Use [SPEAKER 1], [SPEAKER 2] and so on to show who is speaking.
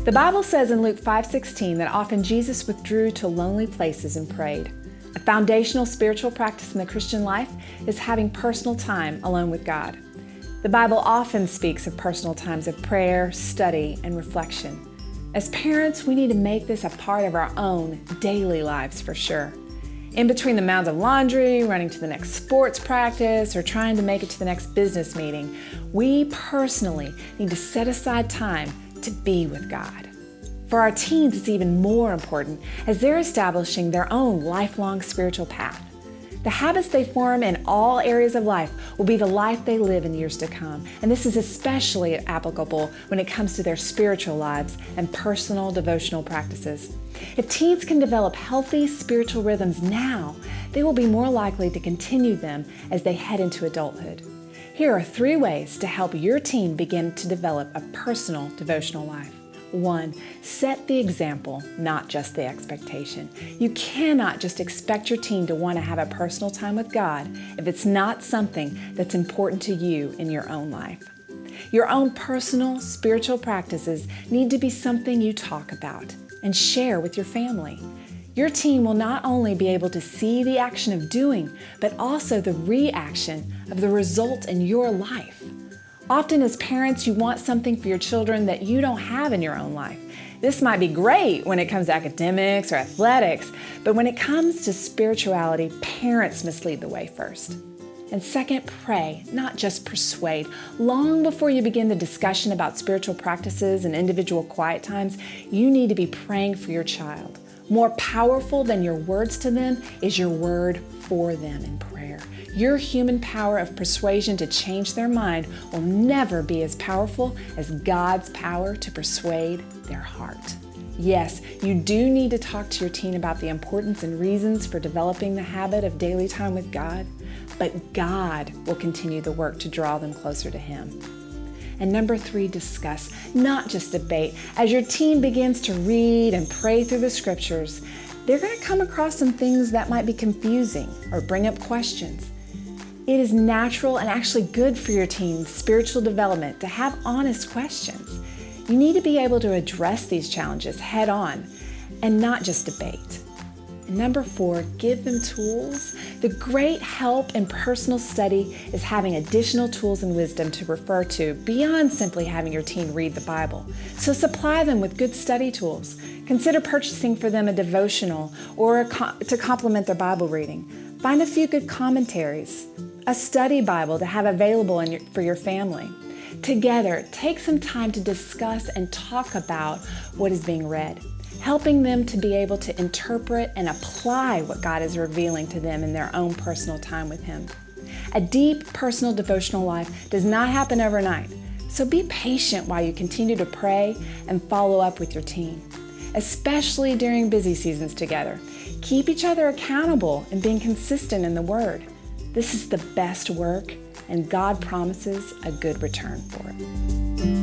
[SPEAKER 1] The Bible says in Luke 5:16 that often Jesus withdrew to lonely places and prayed. A foundational spiritual practice in the Christian life is having personal time alone with God. The Bible often speaks of personal times of prayer, study, and reflection. As parents, we need to make this a part of our own daily lives for sure. In between the mounds of laundry, running to the next sports practice, or trying to make it to the next business meeting, we personally need to set aside time to be with God. For our teens, it's even more important as they're establishing their own lifelong spiritual path. The habits they form in all areas of life will be the life they live in years to come, and this is especially applicable when it comes to their spiritual lives and personal devotional practices. If teens can develop healthy spiritual rhythms now, they will be more likely to continue them as they head into adulthood. Here are 3 ways to help your teen begin to develop a personal devotional life. 1, set the example, not just the expectation. You cannot just expect your teen to want to have a personal time with God if it's not something that's important to you in your own life. Your own personal spiritual practices need to be something you talk about and share with your family. Your teen will not only be able to see the action of doing, but also the reaction of the result in your life. Often as parents, you want something for your children that you don't have in your own life. This might be great when it comes to academics or athletics, but when it comes to spirituality, parents must lead the way first. And second, pray, not just persuade. Long before you begin the discussion about spiritual practices and individual quiet times, you need to be praying for your child. More powerful than your words to them is your word for them in prayer. Your human power of persuasion to change their mind will never be as powerful as God's power to persuade their heart. Yes, you do need to talk to your teen about the importance and reasons for developing the habit of daily time with God, but God will continue the work to draw them closer to Him. And number 3, discuss, not just debate. As your teen begins to read and pray through the scriptures, they're going to come across some things that might be confusing or bring up questions. It is natural and actually good for your teen's spiritual development to have honest questions. You need to be able to address these challenges head on and not just debate. And number 4, give them tools. The great help in personal study is having additional tools and wisdom to refer to beyond simply having your teen read the Bible. So supply them with good study tools. Consider purchasing for them a devotional or to complement their Bible reading. Find a few good commentaries, a study Bible to have available for your family. Together, take some time to discuss and talk about what is being read, helping them to be able to interpret and apply what God is revealing to them in their own personal time with Him. A deep personal devotional life does not happen overnight, so be patient while you continue to pray and follow up with your teen, especially during busy seasons together. Keep each other accountable and being consistent in the Word. This is the best work, and God promises a good return for it.